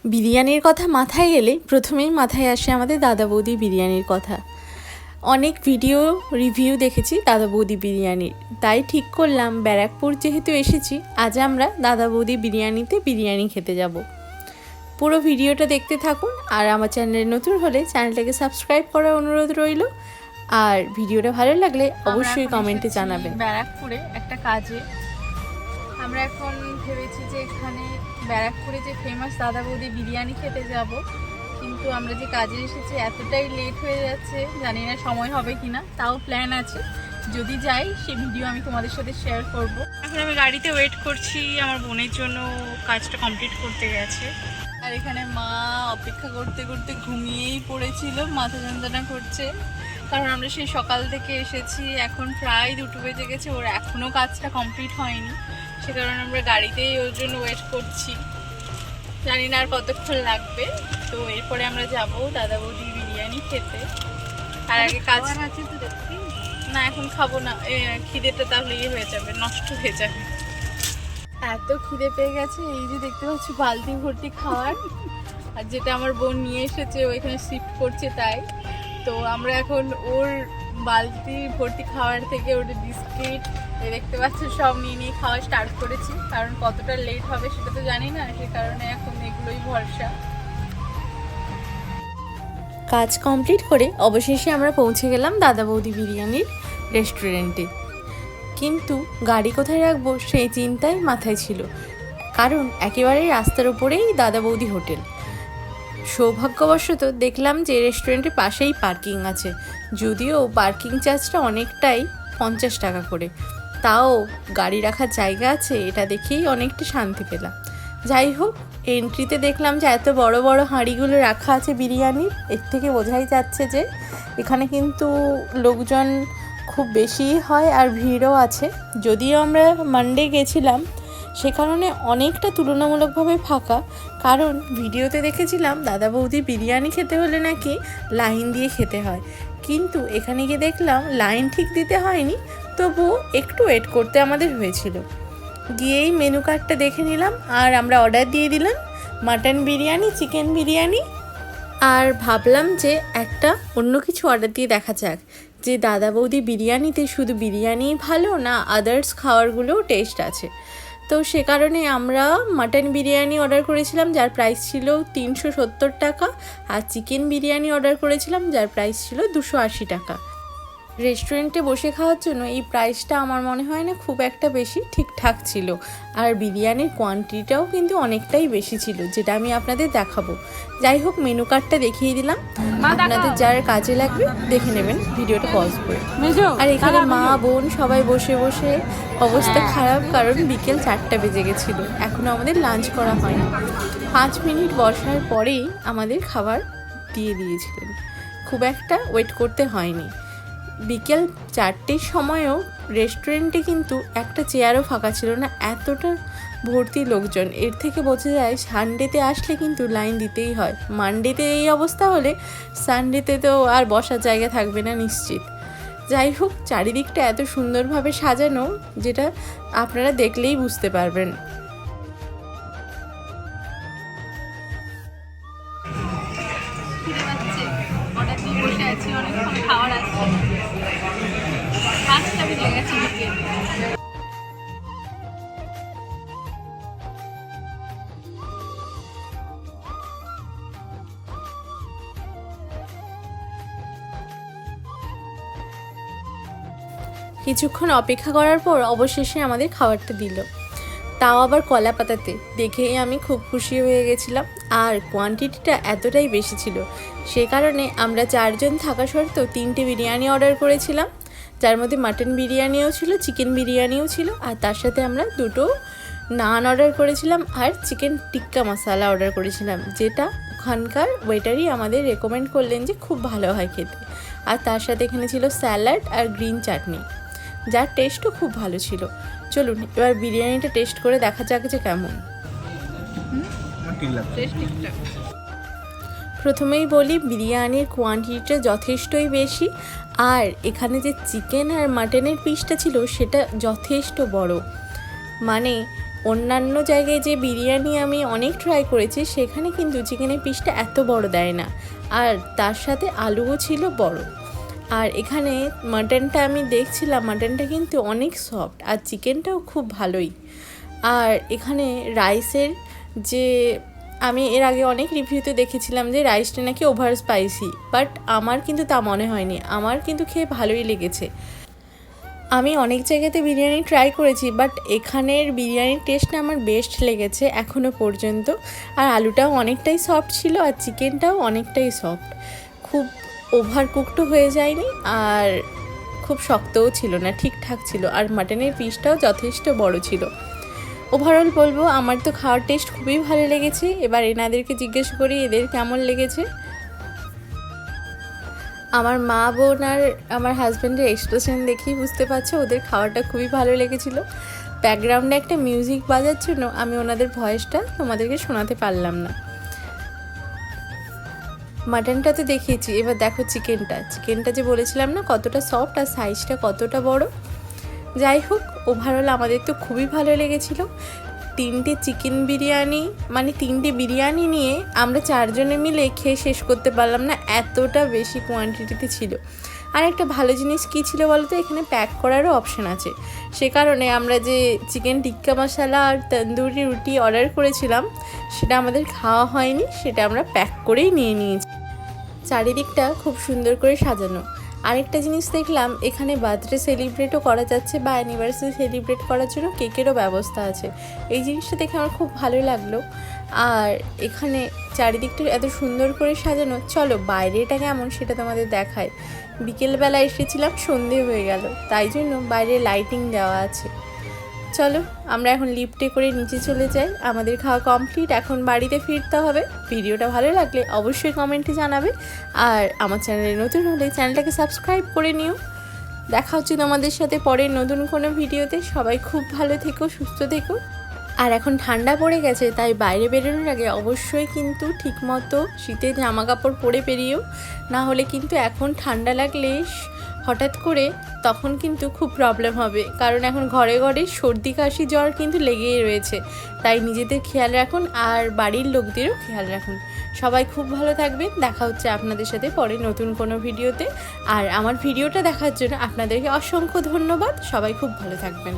বিরিয়ানির কথা মাথায় এলে প্রথমেই মাথায় আসে আমাদের দাদা বৌদি বিরিয়ানির কথা। অনেক ভিডিও রিভিউ দেখেছি দাদা বৌদি বিরিয়ানির, তাই ঠিক করলাম ব্যারাকপুর যেহেতু এসেছি আজ আমরা দাদা বৌদি বিরিয়ানিতে বিরিয়ানি খেতে যাব। পুরো ভিডিওটা দেখতে থাকুন, আর আমার চ্যানেলে নতুন হলে চ্যানেলটাকে সাবস্ক্রাইব করার অনুরোধ রইল। আর ভিডিওটা ভালো লাগলে অবশ্যই কমেন্টে জানাবেন। ব্যারাকপুরে একটা কাজে আমরা এখন ভেবেছি যে এখানে ব্যারাকপুরে যে ফেমাস দাদা বৌদি বিরিয়ানি খেতে যাব, কিন্তু আমরা যে কাজে এসেছি এতটাই লেট হয়ে যাচ্ছে, জানি না সময় হবে কিনা। তাও প্ল্যান আছে, যদি যাই সেই ভিডিও আমি তোমাদের সাথে শেয়ার করব। এখন আমি গাড়িতে ওয়েট করছি, আমার বোনের জন্য কাজটা কমপ্লিট করতে গেছে। আর এখানে মা অপেক্ষা করতে করতে ঘুমিয়েই পড়েছিল, মাথা যন্ত্রণা করছে, কারণ আমরা সেই সকাল থেকে এসেছি, এখন প্রায় 2টো বেজে গেছে, ওর এখনও কাজটা কমপ্লিট হয়নি, সে কারণে আমরা গাড়িতেই ওর জন্য ওয়েট করছি। জানি না আর কতক্ষণ লাগবে। তো এরপরে আমরা যাব দাদা বৌদি বিরিয়ানি খেতে। তার আগে কাজ আছে তো দেখি না, এখন খাবো না, খিদেটা তাহলে হয়ে যাবে, নষ্ট হয়ে যাবে। এত খিদে পেয়ে গেছে, এই যে দেখতে পাচ্ছি বালতি ভর্তি খাওয়ার, আর যেটা আমার বোন নিয়ে এসেছে ওইখানে শিফট করছে, তাই তো আমরা এখন ওর বালতি ভর্তি খাওয়ার থেকে ওর বিস্কিট দেখতে পাচ্ছি সব নিয়ে খাওয়া স্টার্ট করেছি, কারণ কতটা লেট হবে সেটা তো জানি না, সে কারণে এখন এগুলোই ভরসা। কাজ কমপ্লিট করে অবশেষে আমরা পৌঁছে গেলাম দাদা বৌদি বিরিয়ানির রেস্টুরেন্টে। কিন্তু গাড়ি কোথায় রাখবো সেই চিন্তাই মাথায় ছিল, কারণ একেবারেই রাস্তার উপরেই দাদা বৌদি হোটেল। সৌভাগ্যবশত দেখলাম যে রেস্টুরেন্টের পাশেই পার্কিং আছে, যদিও পার্কিং চার্জটা অনেকটাই, 50 টাকা করে, তাও গাড়ি রাখার জায়গা আছে, এটা দেখেই অনেকটা শান্তি পেলাম। যাই হোক, এন্ট্রিতে দেখলাম যে এত বড় বড় হাঁড়িগুলো রাখা আছে বিরিয়ানির, এর থেকে বোঝাই যাচ্ছে যে এখানে কিন্তু লোকজন খুব বেশি হয় আর ভিড়ও আছে। যদিও আমরা মানডে গেছিলাম, সে কারণে অনেকটা তুলনামূলকভাবে ফাঁকা, কারণ ভিডিওতে দেখেছিলাম দাদা বৌদি বিরিয়ানি খেতে হলে নাকি লাইন দিয়ে খেতে হয়, কিন্তু এখানে গিয়ে দেখলাম লাইন ঠিক দিতে হয়নি, তবুও একটু ওয়েট করতে আমাদের হয়েছিল। গিয়েই মেনু কার্ডটা দেখে নিলাম, আর আমরা অর্ডার দিয়ে দিলাম মাটন বিরিয়ানি, চিকেন বিরিয়ানি, আর ভাবলাম যে একটা অন্য কিছু অর্ডার দিয়ে দেখা যাক যে দাদা বৌদি বিরিয়ানিতে শুধু বিরিয়ানিই ভালো না আদার্স খাবারগুলোও টেস্ট আছে। তো সে কারণে আমরা মাটন বিরিয়ানি অর্ডার করেছিলাম, যার প্রাইস ছিল 370 টাকা, আর চিকেন বিরিয়ানি অর্ডার করেছিলাম যার প্রাইস ছিল 280 টাকা। রেস্টুরেন্টে বসে খাওয়ার জন্য এই প্রাইসটা আমার মনে হয় না খুব একটা বেশি, ঠিকঠাক ছিল, আর বিরিয়ানির কোয়ান্টিটিটাও কিন্তু অনেকটাই বেশি ছিল, যেটা আমি আপনাদের দেখাবো। যাই হোক, মেনু কার্ডটা দেখিয়ে দিলাম, আপনাদের যার কাজে লাগবে দেখে নেবেন ভিডিওটা পজ করে। আর এখানে মা বোন সবাই বসে বসে অবস্থা খারাপ, কারণ বিকেল 4টা বেজে গেছিলো, এখনও আমাদের লাঞ্চ করা হয়নি। 5 মিনিট বসার পরেই আমাদের খাবার দিয়ে দিয়েছিলেন, খুব একটা ওয়েট করতে হয়নি। বিকেল 4টের সময়ও রেস্টুরেন্টে কিন্তু একটা চেয়ারও ফাঁকা ছিল না, এতটা ভর্তি লোকজন। এর থেকে বোঝা যায় সানডেতে আসলে কিন্তু লাইন দিতেই হয়। মানডেতে এই অবস্থা হলে সানডেতে তো আর বসার জায়গা থাকবে না নিশ্চিত। যাই হোক, চারিদিকটা এত সুন্দরভাবে সাজানো, যেটা আপনারা দেখলেই বুঝতে পারবেন। কিছুক্ষণ অপেক্ষা করার পর অবশেষে আমাদের খাবারটা দিল, তাও আবার কলা পাতাতে, দেখেই আমি খুব খুশি হয়ে গেছিলাম। আর কোয়ান্টিটিটা এতটাই বেশি ছিল, সে কারণে আমরা 4 জন থাকা সত্ত্বেও 3টে বিরিয়ানি অর্ডার করেছিলাম, যার মধ্যে মাটন বিরিয়ানিও ছিল, চিকেন বিরিয়ানিও ছিল, আর তার সাথে আমরা 2টো নান অর্ডার করেছিলাম আর চিকেন টিক্কা মশলা অর্ডার করেছিলাম, যেটা ওখানকার ওয়েটারই আমাদের রেকমেন্ড করলেন যে খুব ভালো হয় খেতে। আর তার সাথে এখানে ছিল স্যালাড আর গ্রিন চাটনি, যার টেস্টও খুব ভালো ছিল। চলুন এবার বিরিয়ানিটা টেস্ট করে দেখা যাক যে কেমন। প্রথমেই বলি, বিরিয়ানির কোয়ান্টিটিটা যথেষ্টই বেশি, আর এখানে যে চিকেন আর মাটনের পিসটা ছিল সেটা যথেষ্ট বড়, মানে অন্যান্য জায়গায় যে বিরিয়ানি আমি অনেক ট্রাই করেছি সেখানে কিন্তু চিকেনের পিসটা এত বড় দেয় না, আর তার সাথে আলুও ছিল বড়। আর এখানে মাটনটা আমি দেখছিলাম, মাটনটা কিন্তু অনেক সফট আর চিকেনটাও খুব ভালোই। আর এখানে রাইসের যে আমি এর আগে অনেক রিভিউতে দেখেছিলাম যে রাইসটা নাকি ওভার স্পাইসি, বাট আমার কিন্তু তা মনে হয়নি, আমার কিন্তু খেয়ে ভালোই লেগেছে। আমি অনেক জায়গাতে বিরিয়ানি ট্রাই করেছি, বাট এখানের বিরিয়ানির টেস্টটা আমার বেস্ট লেগেছে এখনও পর্যন্ত। আর আলুটাও অনেকটাই সফট ছিল আর চিকেনটাও অনেকটাই সফট, খুব ওভার কুকড হয়ে যায়নি আর খুব শক্তও ছিল না, ঠিকঠাক ছিল। আর মাটনের পিসটাও যথেষ্ট বড় ছিল। ওভারঅল বলবো আমার তো খাওয়ার টেস্ট খুবই ভালো লেগেছে। এবার এনাদেরকে জিজ্ঞেস করি এদের কেমন লেগেছে। আমার মা বোন আর আমার হাজব্যান্ডের এক্সপ্রেশন দেখেই বুঝতে পারছো ওদের খাওয়াটা খুবই ভালো লেগেছিলো। ব্যাকগ্রাউন্ডে একটা মিউজিক বাজার জন্য আমি ওনাদের ভয়েসটা তোমাদেরকে শোনাতে পারলাম না। মাটনটা তো দেখিয়েছি, এবার দেখো চিকেনটা যে বলেছিলাম না কতটা সফট আর সাইজটা কতটা বড়। যাই হোক, ওভারঅল আমাদের তো খুবই ভালো লেগেছিলো। 3টে চিকেন বিরিয়ানি, মানে 3টে বিরিয়ানি নিয়ে আমরা 4 জনে মিলে খেয়ে শেষ করতে পারলাম না, এতটা বেশি কোয়ান্টিটিতে ছিল। আর একটা ভালো জিনিস কী ছিল বলো তো, এখানে প্যাক করারও অপশান আছে। সে কারণে আমরা যে চিকেন টিক্কা মশলা আর তন্দুরি রুটি অর্ডার করেছিলাম সেটা আমাদের খাওয়া হয়নি, সেটা আমরা প্যাক করেই নিয়ে নিয়েছি। চারিদিকটা খুব সুন্দর করে সাজানো। আরেকটা জিনিস দেখলাম, এখানে বার্থডে সেলিব্রেটও করা যাচ্ছে বা অ্যানিভার্সারি সেলিব্রেট করার জন্য কেকেরও ব্যবস্থা আছে। এই জিনিসটা দেখে আমার খুব ভালো লাগলো। আর এখানে চারিদিকটা এত সুন্দর করে সাজানো। চলো বাইরেটা কেমন সেটা তোমাদের দেখায়। বিকেলবেলা এসেছিলাম, সন্ধে হয়ে গেল, তাই জন্য বাইরে লাইটিং দেওয়া আছে। চলো আমরা এখন লিফটে করে নিচে চলে যাই। আমাদের খাওয়া কমপ্লিট, এখন বাড়িতে ফিরতে হবে। ভিডিওটা ভালো লাগলে অবশ্যই কমেন্টে জানাবে, আর আমার চ্যানেলে নতুন হলে চ্যানেলটাকে সাবস্ক্রাইব করে নিও। দেখা হচ্ছে তোমাদের সাথে পরে নতুন কোনো ভিডিওতে। সবাই খুব ভালো থেকো, সুস্থ থেকো। আর এখন ঠান্ডা পড়ে গেছে, তাই বাইরে বেরোনোর আগে অবশ্যই কিন্তু ঠিকমতো শীতের জামা কাপড় পরে বেরিয়েও, না হলে কিন্তু এখন ঠান্ডা লাগলে হঠাৎ করে তখন কিন্তু খুব প্রবলেম হবে, কারণ এখন ঘরে ঘরে সর্দি কাশি জ্বর কিন্তু লেগেই রয়েছে। তাই নিজেদের খেয়াল রাখুন আর বাড়ির লোকদেরও খেয়াল রাখুন। সবাই খুব ভালো থাকবেন। দেখা হচ্ছে আপনাদের সাথে পরে নতুন কোনো ভিডিওতে। আর আমার ভিডিওটা দেখার জন্য আপনাদেরকে অসংখ্য ধন্যবাদ। সবাই খুব ভালো থাকবেন।